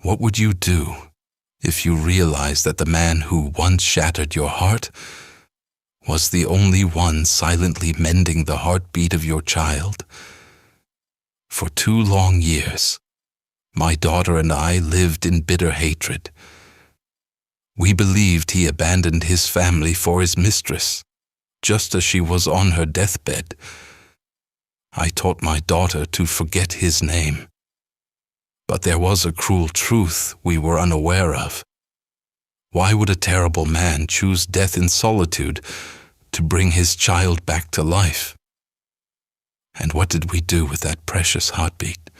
What would you do if you realized that the man who once shattered your heart was the only one silently mending the heartbeat of your child? For 2 long years, my daughter and I lived in bitter hatred. We believed he abandoned his family for his mistress, just as she was on her deathbed. I taught my daughter to forget his name. But there was a cruel truth we were unaware of. Why would a terrible man choose death in solitude to bring his child back to life? And what did we do with that precious heartbeat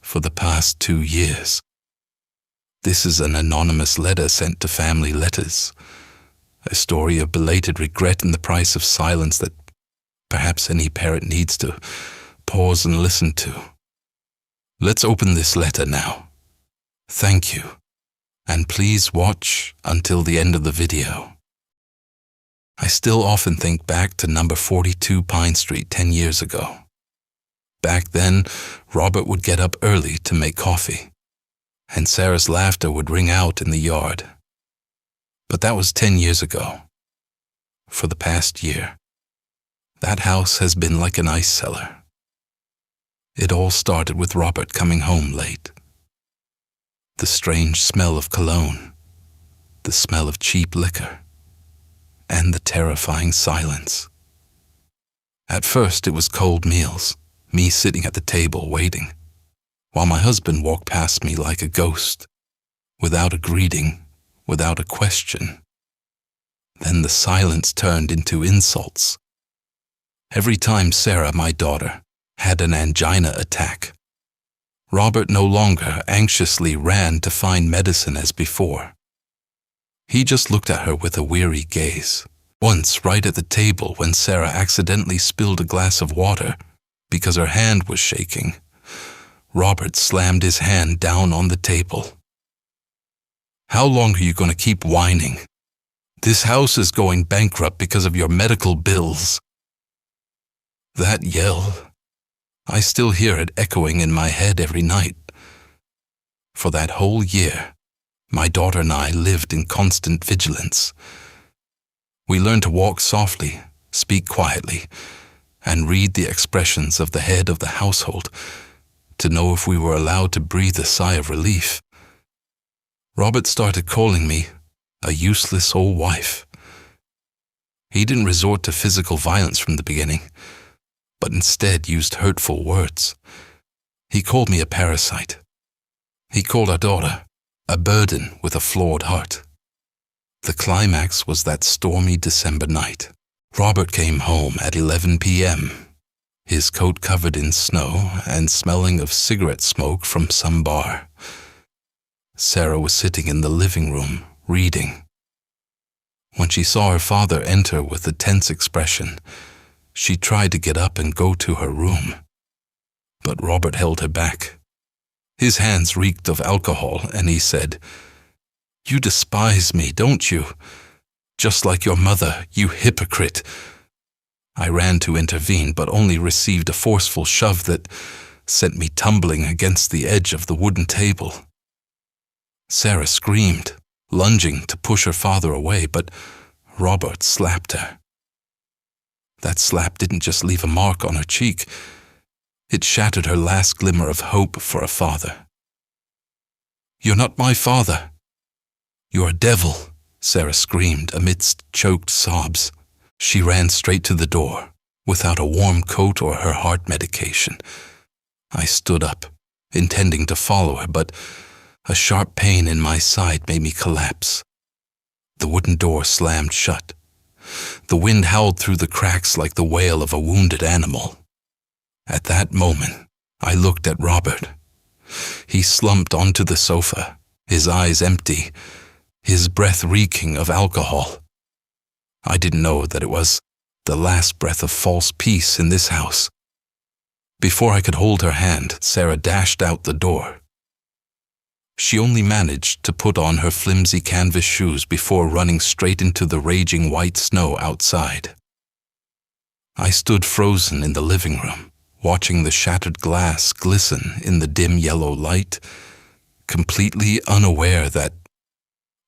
for the past 2 years? This is an anonymous letter sent to Family Letters, a story of belated regret and the price of silence that perhaps any parent needs to pause and listen to. Let's open this letter now. Thank you, and please watch until the end of the video. I still often think back to number 42 Pine Street 10 years ago. Back then, Robert would get up early to make coffee, and Sarah's laughter would ring out in the yard. But that was 10 years ago. For the past year, that house has been like an ice cellar. It all started with Robert coming home late. The strange smell of cologne, the smell of cheap liquor, and the terrifying silence. At first it was cold meals, me sitting at the table waiting, while my husband walked past me like a ghost, without a greeting, without a question. Then the silence turned into insults. Every time Sarah, my daughter, had an angina attack, Robert no longer anxiously ran to find medicine as before. He just looked at her with a weary gaze. Once, right at the table when Sarah accidentally spilled a glass of water because her hand was shaking, Robert slammed his hand down on the table. "How long are you going to keep whining? This house is going bankrupt because of your medical bills." That yell, I still hear it echoing in my head every night. For that whole year, my daughter and I lived in constant vigilance. We learned to walk softly, speak quietly, and read the expressions of the head of the household to know if we were allowed to breathe a sigh of relief. Robert started calling me a useless old wife. He didn't resort to physical violence from the beginning, but instead used hurtful words. He called me a parasite. He called our daughter a burden with a flawed heart. The climax was that stormy December night. Robert came home at 11 p.m., his coat covered in snow and smelling of cigarette smoke from some bar. Sarah was sitting in the living room, reading. When she saw her father enter with a tense expression, she tried to get up and go to her room. But Robert held her back. His hands reeked of alcohol, and he said, "You despise me, don't you? Just like your mother, you hypocrite." I ran to intervene, but only received a forceful shove that sent me tumbling against the edge of the wooden table. Sarah screamed, lunging to push her father away, but Robert slapped her. That slap didn't just leave a mark on her cheek. It shattered her last glimmer of hope for a father. "You're not my father. You're a devil," Sarah screamed amidst choked sobs. She ran straight to the door, without a warm coat or her heart medication. I stood up, intending to follow her, but a sharp pain in my side made me collapse. The wooden door slammed shut. The wind howled through the cracks like the wail of a wounded animal. At that moment, I looked at Robert. He slumped onto the sofa, his eyes empty, his breath reeking of alcohol. I didn't know that it was the last breath of false peace in this house. Before I could hold her hand, Sarah dashed out the door. She only managed to put on her flimsy canvas shoes before running straight into the raging white snow outside. I stood frozen in the living room, watching the shattered glass glisten in the dim yellow light, completely unaware that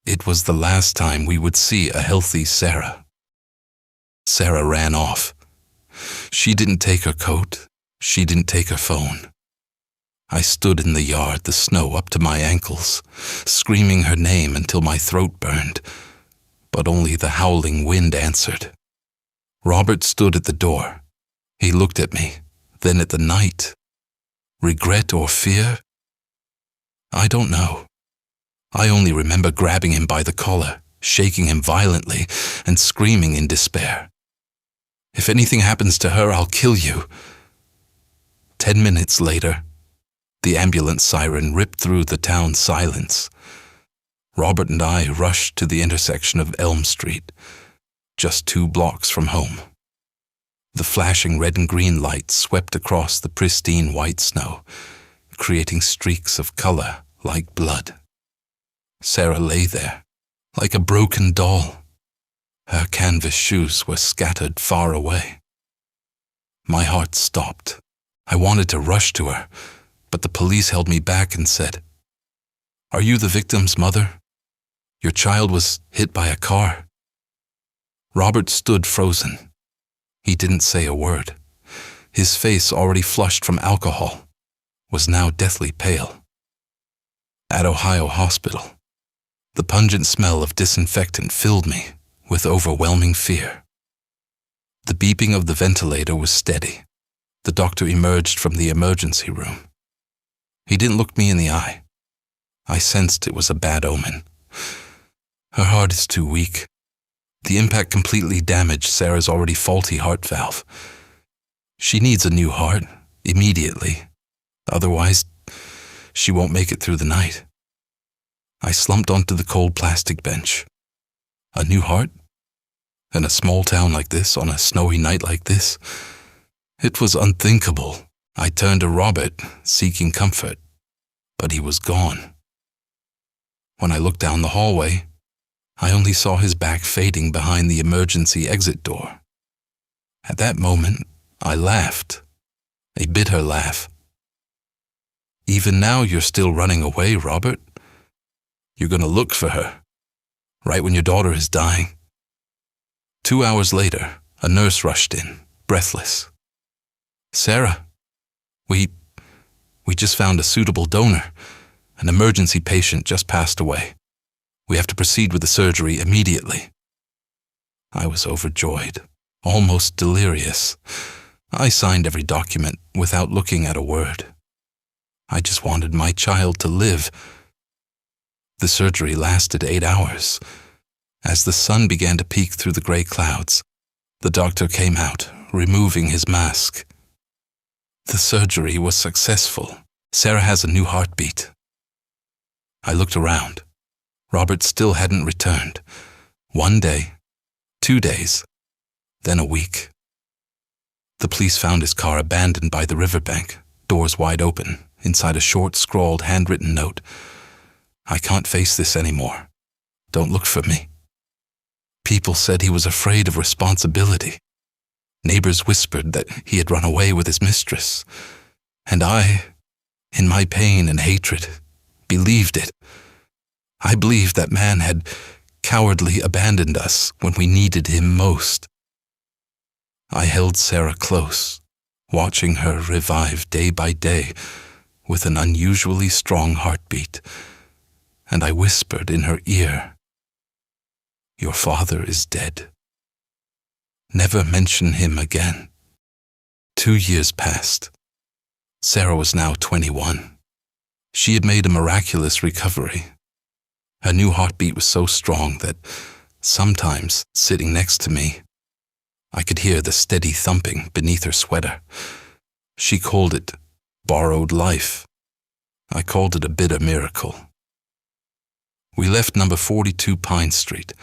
it was the last time we would see a healthy Sarah. Sarah ran off. She didn't take her coat. She didn't take her phone. I stood in the yard, the snow up to my ankles, screaming her name until my throat burned, but only the howling wind answered. Robert stood at the door. He looked at me, then at the night. Regret or fear? I don't know. I only remember grabbing him by the collar, shaking him violently, and screaming in despair. If anything happens to her, I'll kill you. 10 minutes later, the ambulance siren ripped through the town's silence. Robert and I rushed to the intersection of Elm Street, just 2 blocks from home. The flashing red and green lights swept across the pristine white snow, creating streaks of color like blood. Sarah lay there, like a broken doll. Her canvas shoes were scattered far away. My heart stopped. I wanted to rush to her, but the police held me back and said, "Are you the victim's mother? Your child was hit by a car." Robert stood frozen. He didn't say a word. His face, already flushed from alcohol, was now deathly pale. At Ohio Hospital, the pungent smell of disinfectant filled me with overwhelming fear. The beeping of the ventilator was steady. The doctor emerged from the emergency room. He didn't look me in the eye. I sensed it was a bad omen. Her heart is too weak. The impact completely damaged Sarah's already faulty heart valve. She needs a new heart, immediately. Otherwise, she won't make it through the night. I slumped onto the cold plastic bench. A new heart? In a small town like this, on a snowy night like this? It was unthinkable. I turned to Robert, seeking comfort, but he was gone. When I looked down the hallway, I only saw his back fading behind the emergency exit door. At that moment, I laughed, a bitter laugh. "Even now you're still running away, Robert? You're going to look for her, right when your daughter is dying." 2 hours later, a nurse rushed in, breathless. "Sarah, we just found a suitable donor. An emergency patient just passed away. We have to proceed with the surgery immediately." I was overjoyed, almost delirious. I signed every document without looking at a word. I just wanted my child to live. The surgery lasted 8 hours. As the sun began to peek through the gray clouds, the doctor came out, removing his mask. The surgery was successful. Sarah has a new heartbeat. I looked around. Robert still hadn't returned. 1 day, 2 days, then a week. The police found his car abandoned by the riverbank, doors wide open, inside a short, scrawled, handwritten note. "I can't face this anymore. Don't look for me." People said he was afraid of responsibility. Neighbors whispered that he had run away with his mistress. And I, in my pain and hatred, believed it. I believed that man had cowardly abandoned us when we needed him most. I held Sarah close, watching her revive day by day with an unusually strong heartbeat, and I whispered in her ear, "Your father is dead. Never mention him again." 2 years passed. Sarah was now 21. She had made a miraculous recovery. Her new heartbeat was so strong that sometimes, sitting next to me, I could hear the steady thumping beneath her sweater. She called it borrowed life. I called it a bitter miracle. We left number 42 Pine Street.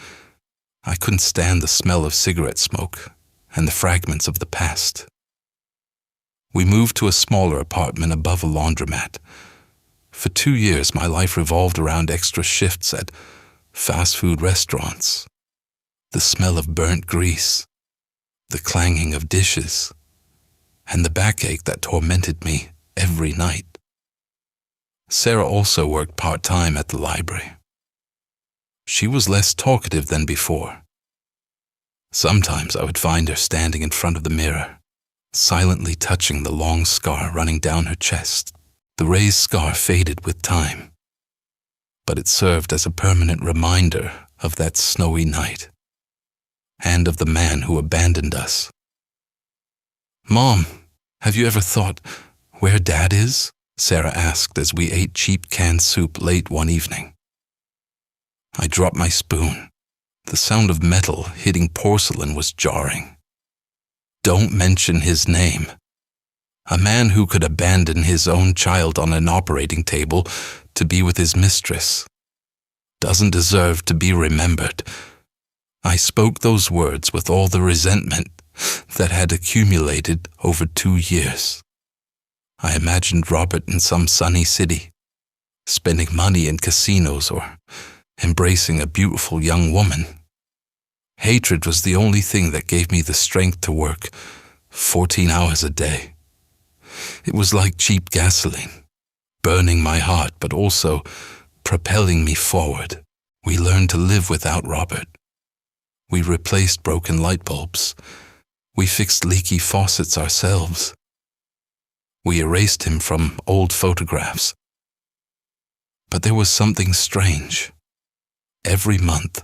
I couldn't stand the smell of cigarette smoke and the fragments of the past. We moved to a smaller apartment above a laundromat. For 2 years, my life revolved around extra shifts at fast food restaurants. The smell of burnt grease, the clanging of dishes, and the backache that tormented me every night. Sarah also worked part-time at the library. She was less talkative than before. Sometimes I would find her standing in front of the mirror, silently touching the long scar running down her chest. The raised scar faded with time, but it served as a permanent reminder of that snowy night, and of the man who abandoned us. "Mom, have you ever thought where Dad is?" Sarah asked as we ate cheap canned soup late one evening. I dropped my spoon. The sound of metal hitting porcelain was jarring. Don't mention his name. A man who could abandon his own child on an operating table to be with his mistress doesn't deserve to be remembered. I spoke those words with all the resentment that had accumulated over 2 years. I imagined Robert in some sunny city, spending money in casinos or embracing a beautiful young woman. Hatred was the only thing that gave me the strength to work 14 hours a day. It was like cheap gasoline, burning my heart but also propelling me forward. We learned to live without Robert. We replaced broken light bulbs. We fixed leaky faucets ourselves. We erased him from old photographs. But there was something strange. Every month,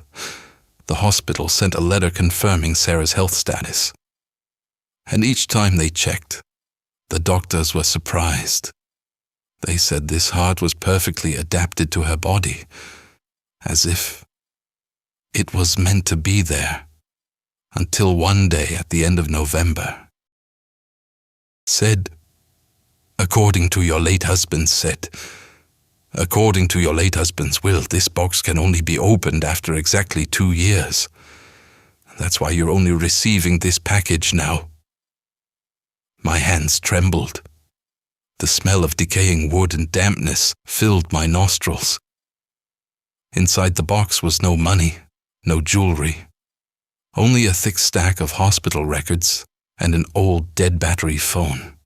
the hospital sent a letter confirming Sarah's health status. And each time they checked, the doctors were surprised. They said this heart was perfectly adapted to her body, as if it was meant to be there, until one day at the end of November, said, according to your late husband's will, this box can only be opened after exactly 2 years. That's why you're only receiving this package now. My hands trembled. The smell of decaying wood and dampness filled my nostrils. Inside the box was no money, no jewelry, only a thick stack of hospital records and an old dead battery phone.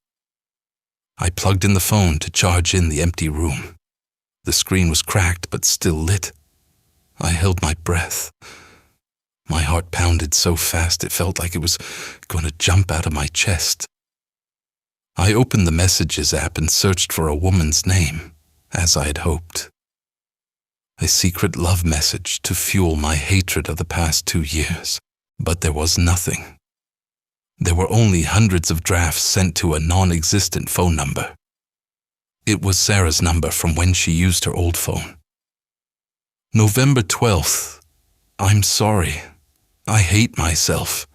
I plugged in the phone to charge in the empty room. The screen was cracked but still lit. I held my breath. My heart pounded so fast it felt like it was going to jump out of my chest. I opened the Messages app and searched for a woman's name, as I had hoped. A secret love message to fuel my hatred of the past 2 years. But there was nothing. There were only hundreds of drafts sent to a non-existent phone number. It was Sarah's number from when she used her old phone. November 12th. I'm sorry. I hate myself.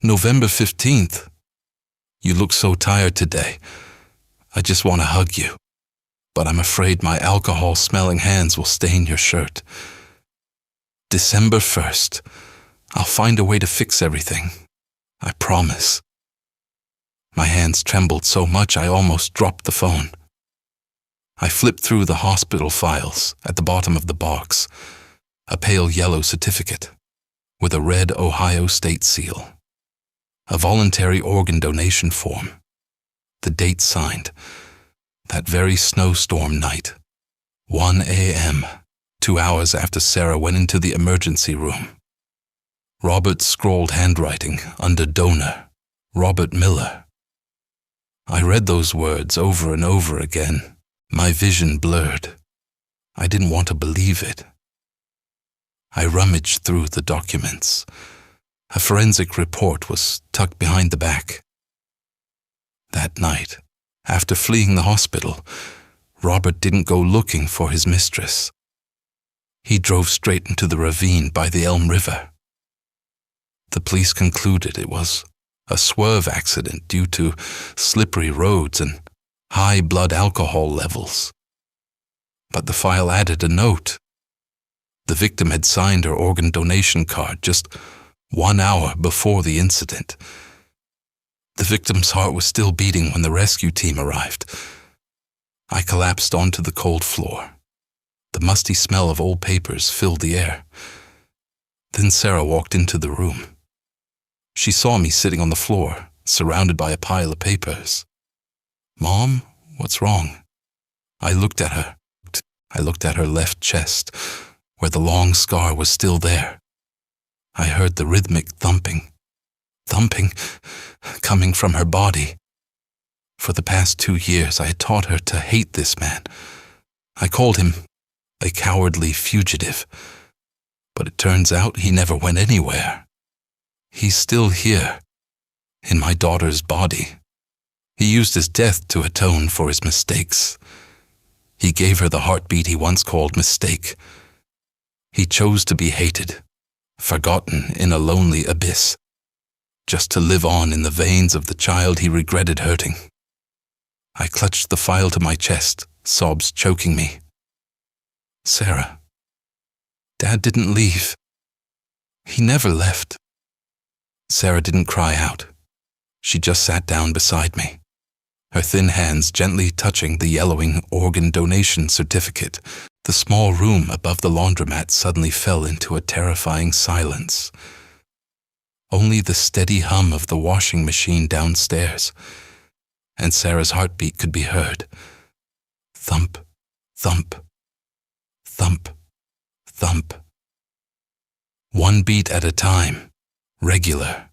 November 15th. You look so tired today. I just want to hug you. But I'm afraid my alcohol-smelling hands will stain your shirt. December 1st. I'll find a way to fix everything. I promise. My hands trembled so much I almost dropped the phone. I flipped through the hospital files at the bottom of the box, a pale yellow certificate with a red Ohio state seal, a voluntary organ donation form, the date signed, that very snowstorm night, 1 a.m., 2 hours after Sarah went into the emergency room. Robert's scrawled handwriting under donor, Robert Miller. I read those words over and over again. My vision blurred. I didn't want to believe it. I rummaged through the documents. A forensic report was tucked behind the back. That night, after fleeing the hospital, Robert didn't go looking for his mistress. He drove straight into the ravine by the Elm River. The police concluded it was a swerve accident due to slippery roads and high blood alcohol levels. But the file added a note. The victim had signed her organ donation card just 1 hour before the incident. The victim's heart was still beating when the rescue team arrived. I collapsed onto the cold floor. The musty smell of old papers filled the air. Then Sarah walked into the room. She saw me sitting on the floor, surrounded by a pile of papers. "Mom, what's wrong?" I looked at her. I looked at her left chest, where the long scar was still there. I heard the rhythmic thumping, coming from her body. For the past 2 years, I had taught her to hate this man. I called him a cowardly fugitive, but it turns out he never went anywhere. He's still here, in my daughter's body. He used his death to atone for his mistakes. He gave her the heartbeat he once called mistake. He chose to be hated, forgotten in a lonely abyss, just to live on in the veins of the child he regretted hurting. I clutched the file to my chest, sobs choking me. Sarah, Dad didn't leave. He never left. Sarah didn't cry out. She just sat down beside me, her thin hands gently touching the yellowing organ donation certificate. The small room above the laundromat suddenly fell into a terrifying silence. Only the steady hum of the washing machine downstairs, and Sarah's heartbeat could be heard. Thump, thump, thump, thump. One beat at a time, regular,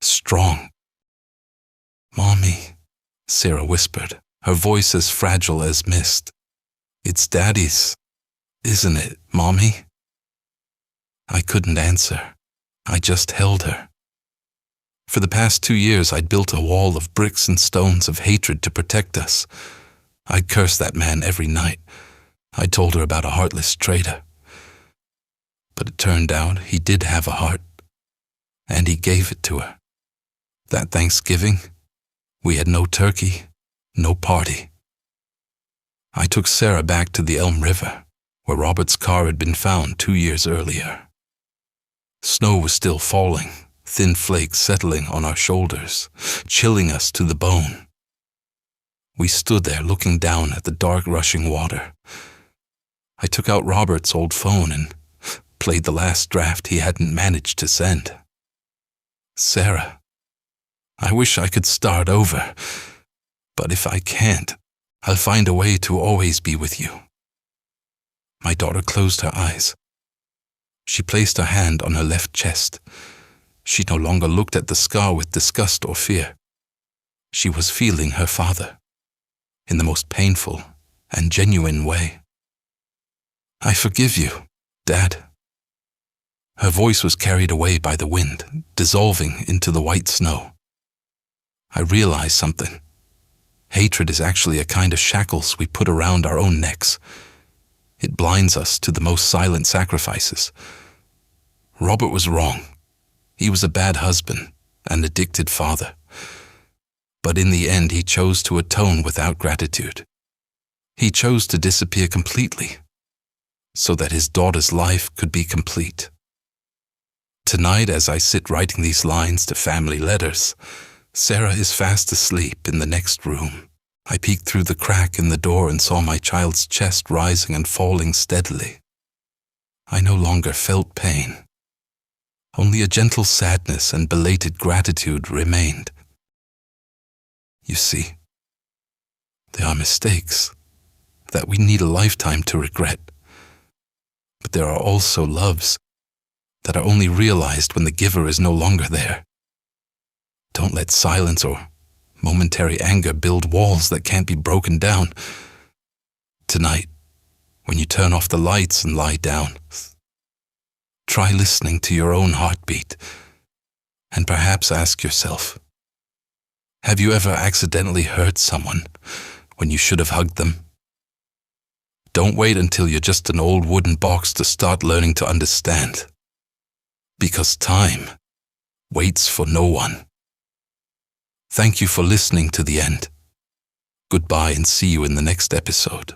strong. "Mommy," Sarah whispered, her voice as fragile as mist. "It's Daddy's, isn't it, Mommy?" I couldn't answer. I just held her. For the past 2 years, I'd built a wall of bricks and stones of hatred to protect us. I'd cursed that man every night. I told her about a heartless traitor. But it turned out he did have a heart, and he gave it to her. That Thanksgiving, we had no turkey, no party. I took Sarah back to the Elm River, where Robert's car had been found 2 years earlier. Snow was still falling, thin flakes settling on our shoulders, chilling us to the bone. We stood there looking down at the dark rushing water. I took out Robert's old phone and played the last draft he hadn't managed to send. "Sarah, I wish I could start over, but if I can't, I'll find a way to always be with you." My daughter closed her eyes. She placed her hand on her left chest. She no longer looked at the scar with disgust or fear. She was feeling her father, in the most painful and genuine way. "I forgive you, Dad." Her voice was carried away by the wind, dissolving into the white snow. I realized something. Hatred is actually a kind of shackles we put around our own necks. It blinds us to the most silent sacrifices. Robert was wrong. He was a bad husband, an addicted father. But in the end, he chose to atone without gratitude. He chose to disappear completely, so that his daughter's life could be complete. Tonight, as I sit writing these lines to family letters, Sarah is fast asleep in the next room. I peeked through the crack in the door and saw my child's chest rising and falling steadily. I no longer felt pain. Only a gentle sadness and belated gratitude remained. You see, there are mistakes that we need a lifetime to regret. But there are also loves that are only realized when the giver is no longer there. Don't let silence or momentary anger build walls that can't be broken down. Tonight, when you turn off the lights and lie down, try listening to your own heartbeat and perhaps ask yourself, have you ever accidentally hurt someone when you should have hugged them? Don't wait until you're just an old wooden box to start learning to understand. Because time waits for no one. Thank you for listening to the end. Goodbye and see you in the next episode.